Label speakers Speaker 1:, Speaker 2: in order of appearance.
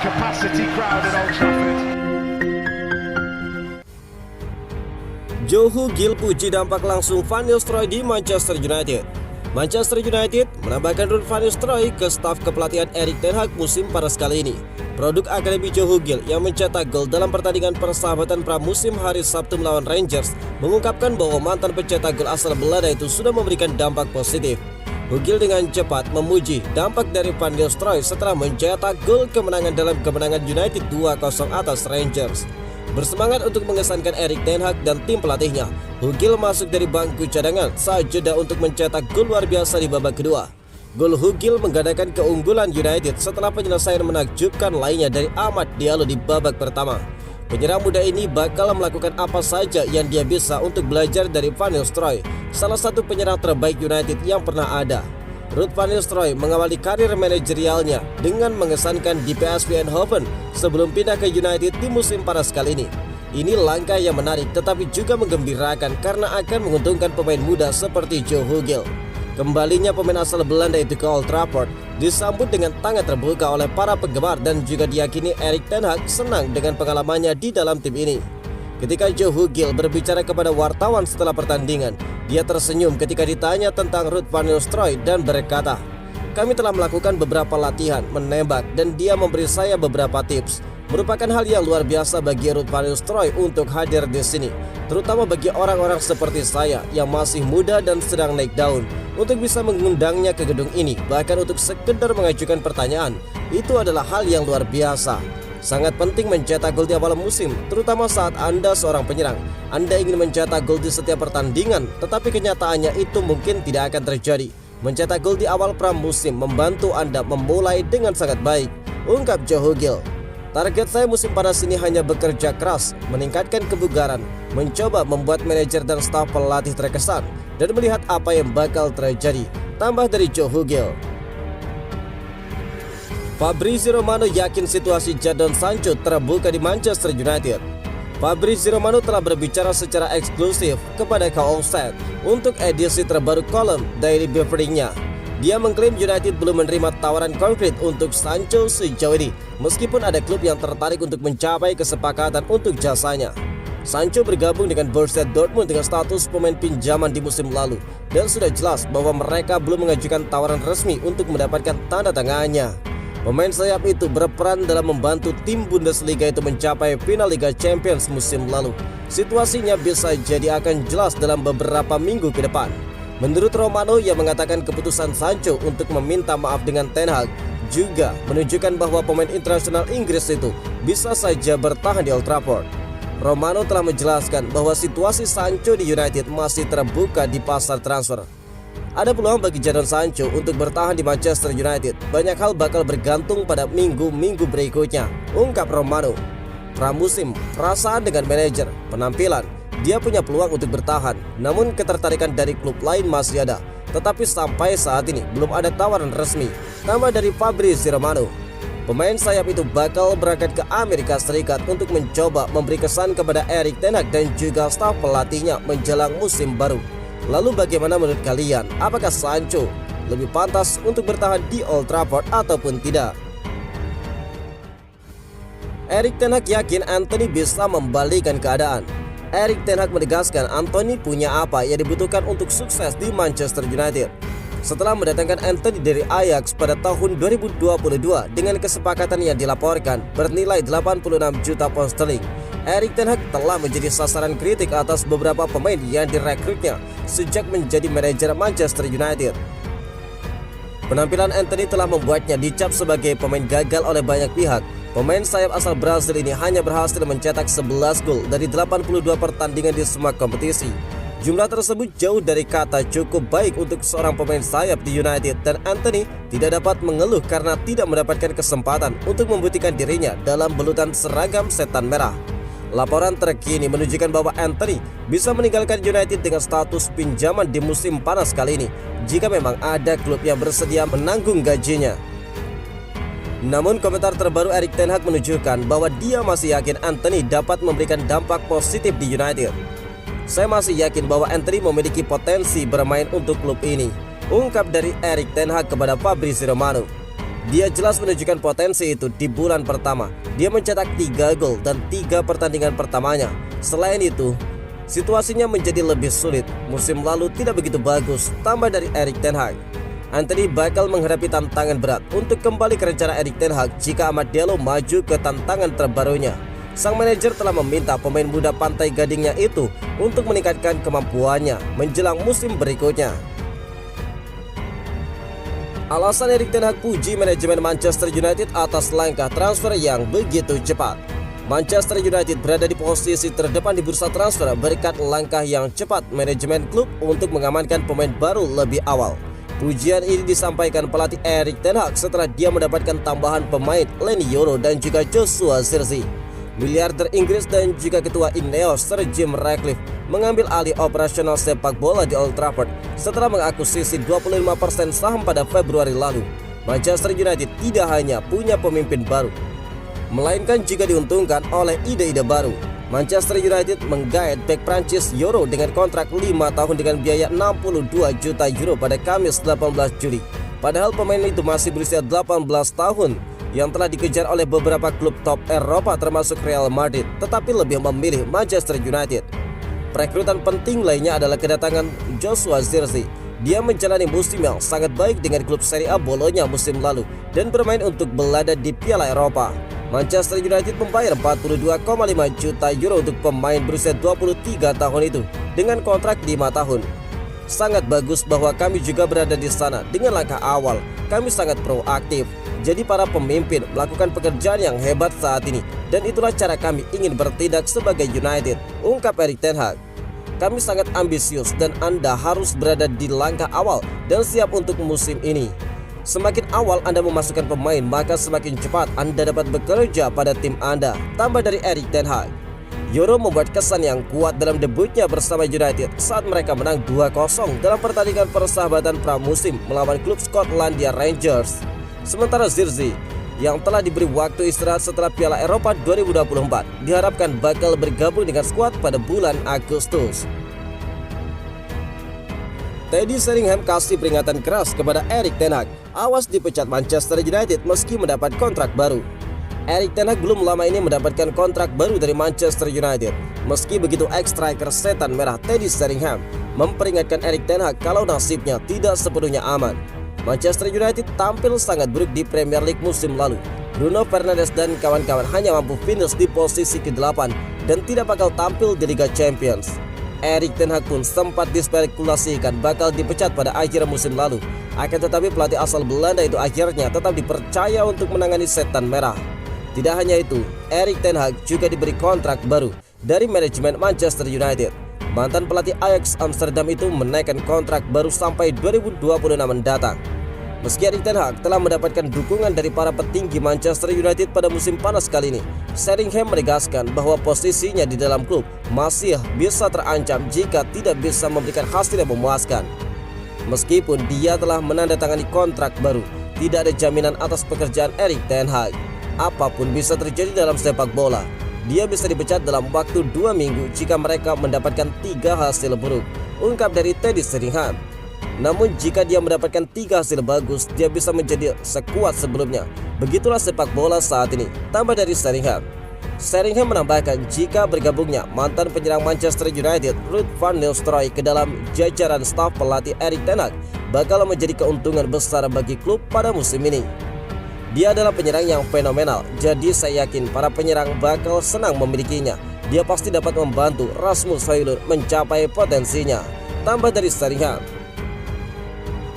Speaker 1: capacity crowd at Old Trafford.
Speaker 2: Joe Hugill puji dampak langsung Van Nistelrooy di Manchester United. Manchester United menambahkan Ruud van Nistelrooy ke staf kepelatihan Erik ten Hag musim panas kali ini. Produk akademi Joe Hugill yang mencetak gol dalam pertandingan persahabatan pramusim hari Sabtu melawan Rangers mengungkapkan bahwa mantan pencetak gol asal Belanda itu sudah memberikan dampak positif. Hugill dengan cepat memuji dampak dari Van Nistelrooy setelah mencetak gol kemenangan dalam kemenangan United 2-0 atas Rangers. Bersemangat untuk mengesankan Erik ten Hag dan tim pelatihnya, Hugill masuk dari bangku cadangan saat jeda untuk mencetak gol luar biasa di babak kedua. Gol Hugill menggandakan keunggulan United setelah penyelesaian menakjubkan lainnya dari Amad Diallo di babak pertama. Penyerang muda ini bakal melakukan apa saja yang dia bisa untuk belajar dari Van Nistelrooy, salah satu penyerang terbaik United yang pernah ada. Ruud van Nistelrooy mengawali karir manajerialnya dengan mengesankan di PSV Eindhoven sebelum pindah ke United di musim panas kali ini. Ini langkah yang menarik tetapi juga menggembirakan karena akan menguntungkan pemain muda seperti Joe Hugill. Kembalinya pemain asal Belanda itu ke Old Trafford disambut dengan tangan terbuka oleh para penggemar dan juga diyakini Erik ten Hag senang dengan pengalamannya di dalam tim ini. Ketika Joe Hugill berbicara kepada wartawan setelah pertandingan, dia tersenyum ketika ditanya tentang Ruud van Nistelrooy dan berkata, "Kami telah melakukan beberapa latihan menembak dan dia memberi saya beberapa tips. Merupakan hal yang luar biasa bagi Ruud van Nistelrooy untuk hadir di sini, terutama bagi orang-orang seperti saya yang masih muda dan sedang naik daun. Untuk bisa mengundangnya ke gedung ini, bahkan untuk sekedar mengajukan pertanyaan, itu adalah hal yang luar biasa. Sangat penting mencetak gol di awal musim, terutama saat Anda seorang penyerang. Anda ingin mencetak gol di setiap pertandingan, tetapi kenyataannya itu mungkin tidak akan terjadi. Mencetak gol di awal pramusim membantu Anda memulai dengan sangat baik," ungkap Joe Hugill. "Target saya musim panas ini hanya bekerja keras, meningkatkan kebugaran, mencoba membuat manajer dan staf pelatih terkesan, dan melihat apa yang bakal terjadi," tambah dari Joe Hugill. Fabrizio Romano yakin situasi Jadon Sancho terbuka di Manchester United. Fabrizio Romano telah berbicara secara eksklusif kepada kaum offset untuk edisi terbaru kolom Daily Beaveringnya. Dia mengklaim United belum menerima tawaran konkret untuk Sancho sejauh ini, meskipun ada klub yang tertarik untuk mencapai kesepakatan untuk jasanya. Sancho bergabung dengan Borussia Dortmund dengan status pemain pinjaman di musim lalu, dan sudah jelas bahwa mereka belum mengajukan tawaran resmi untuk mendapatkan tanda tangannya. Pemain sayap itu berperan dalam membantu tim Bundesliga itu mencapai final Liga Champions musim lalu. Situasinya bisa jadi akan jelas dalam beberapa minggu ke depan. Menurut Romano yang mengatakan keputusan Sancho untuk meminta maaf dengan ten Hag juga menunjukkan bahwa pemain internasional Inggris itu bisa saja bertahan di Old Trafford. Romano telah menjelaskan bahwa situasi Sancho di United masih terbuka di pasar transfer. Ada peluang bagi Jadon Sancho untuk bertahan di Manchester United. Banyak hal bakal bergantung pada minggu-minggu berikutnya, ungkap Romano. Pramusim, perasaan dengan manajer, penampilan, dia punya peluang untuk bertahan. Namun ketertarikan dari klub lain masih ada. Tetapi sampai saat ini belum ada tawaran resmi, tambah dari Fabrizio Romano. Pemain sayap itu bakal berangkat ke Amerika Serikat untuk mencoba memberi kesan kepada Erik ten Hag dan juga staf pelatihnya menjelang musim baru. Lalu bagaimana menurut kalian? Apakah Sancho lebih pantas untuk bertahan di Old Trafford ataupun tidak? Erik ten Hag yakin Antony bisa membalikan keadaan. Erik ten Hag menegaskan Antony punya apa yang dibutuhkan untuk sukses di Manchester United. Setelah mendatangkan Antony dari Ajax pada tahun 2022 dengan kesepakatan yang dilaporkan bernilai 86 juta pound sterling, Erik ten Hag telah menjadi sasaran kritik atas beberapa pemain yang direkrutnya sejak menjadi manajer Manchester United. Penampilan Antony telah membuatnya dicap sebagai pemain gagal oleh banyak pihak. Pemain sayap asal Brasil ini hanya berhasil mencetak 11 gol dari 82 pertandingan di semua kompetisi. Jumlah tersebut jauh dari kata cukup baik untuk seorang pemain sayap di United, dan Antony tidak dapat mengeluh karena tidak mendapatkan kesempatan untuk membuktikan dirinya dalam belutan seragam setan merah. Laporan terkini menunjukkan bahwa Antony bisa meninggalkan United dengan status pinjaman di musim panas kali ini jika memang ada klub yang bersedia menanggung gajinya. Namun komentar terbaru Erik ten Hag menunjukkan bahwa dia masih yakin Antony dapat memberikan dampak positif di United. "Saya masih yakin bahwa Antony memiliki potensi bermain untuk klub ini," ungkap dari Erik ten Hag kepada Fabrizio Romano. Dia jelas menunjukkan potensi itu di bulan pertama. Dia mencetak 3 gol dan 3 pertandingan pertamanya. Selain itu, situasinya menjadi lebih sulit. Musim lalu tidak begitu bagus, tambah dari Erik ten Hag. Anthony bakal menghadapi tantangan berat untuk kembali ke rencana Erik ten Hag jika Amad Diallo maju ke tantangan terbarunya. Sang manajer telah meminta pemain muda Pantai Gadingnya itu untuk meningkatkan kemampuannya menjelang musim berikutnya. Alasan Erik ten Hag puji manajemen Manchester United atas langkah transfer yang begitu cepat. Manchester United berada di posisi terdepan di bursa transfer berkat langkah yang cepat manajemen klub untuk mengamankan pemain baru lebih awal. Pujian ini disampaikan pelatih Erik ten Hag setelah dia mendapatkan tambahan pemain Leny Yoro dan juga Joshua Zirkzee. Miliarder Inggris dan juga ketua Ineos Sir Jim Ratcliffe mengambil alih operasional sepak bola di Old Trafford setelah mengakuisisi 25% saham pada Februari lalu. Manchester United tidak hanya punya pemimpin baru, melainkan juga diuntungkan oleh ide-ide baru. Manchester United menggait bek Prancis Yoro dengan kontrak 5 tahun dengan biaya 62 juta euro pada Kamis 18 Juli. Padahal pemain itu masih berusia 18 tahun yang telah dikejar oleh beberapa klub top Eropa termasuk Real Madrid, tetapi lebih memilih Manchester United. Perekrutan penting lainnya adalah kedatangan Joshua Zirkzee. Dia menjalani musim yang sangat baik dengan klub Serie A Bologna musim lalu dan bermain untuk Belanda di Piala Eropa. Manchester United membayar 42,5 juta euro untuk pemain berusia 23 tahun itu dengan kontrak 5 tahun. Sangat bagus bahwa kami juga berada di sana dengan langkah awal. Kami sangat proaktif. Jadi para pemimpin melakukan pekerjaan yang hebat saat ini dan itulah cara kami ingin bertindak sebagai United, ungkap Erik ten Hag. Kami sangat ambisius dan Anda harus berada di langkah awal dan siap untuk musim ini. Semakin awal Anda memasukkan pemain, maka semakin cepat Anda dapat bekerja pada tim Anda, tambah dari Erik ten Hag. Yoro membuat kesan yang kuat dalam debutnya bersama United saat mereka menang 2-0 dalam pertandingan persahabatan pramusim melawan klub Skotlandia Rangers. Sementara Zirkzee yang telah diberi waktu istirahat setelah Piala Eropa 2024 diharapkan bakal bergabung dengan skuad pada bulan Agustus. Teddy Sheringham kasih peringatan keras kepada Erik ten Hag, awas dipecat Manchester United meski mendapat kontrak baru. Erik ten Hag belum lama ini mendapatkan kontrak baru dari Manchester United. Meski begitu, ex-striker setan merah Teddy Sheringham memperingatkan Erik ten Hag kalau nasibnya tidak sepenuhnya aman. Manchester United tampil sangat buruk di Premier League musim lalu. Bruno Fernandes dan kawan-kawan hanya mampu finish di posisi ke-8 dan tidak bakal tampil di Liga Champions. Erik ten Hag pun sempat dispekulasikan bakal dipecat pada akhir musim lalu. Akan tetapi pelatih asal Belanda itu akhirnya tetap dipercaya untuk menangani setan merah. Tidak hanya itu, Erik ten Hag juga diberi kontrak baru dari manajemen Manchester United. Mantan pelatih Ajax Amsterdam itu menaikkan kontrak baru sampai 2026 mendatang. Meski Erik ten Hag telah mendapatkan dukungan dari para petinggi Manchester United pada musim panas kali ini, Sheringham menegaskan bahwa posisinya di dalam klub masih bisa terancam jika tidak bisa memberikan hasil yang memuaskan. Meskipun dia telah menandatangani kontrak baru, tidak ada jaminan atas pekerjaan Erik ten Hag. Apapun bisa terjadi dalam sepak bola. Dia bisa dipecat dalam waktu 2 minggu jika mereka mendapatkan 3 hasil buruk, ungkap dari Teddy Sheringham. Namun jika dia mendapatkan 3 hasil bagus, dia bisa menjadi sekuat sebelumnya. Begitulah sepak bola saat ini, tambah dari Sheringham. Sheringham menambahkan jika bergabungnya mantan penyerang Manchester United Ruud van Nistelrooy ke dalam jajaran staf pelatih Erik ten Hag bakal menjadi keuntungan besar bagi klub pada musim ini. Dia adalah penyerang yang fenomenal, jadi saya yakin para penyerang bakal senang memilikinya. Dia pasti dapat membantu Rasmus Højlund mencapai potensinya, tambah dari Sheringham.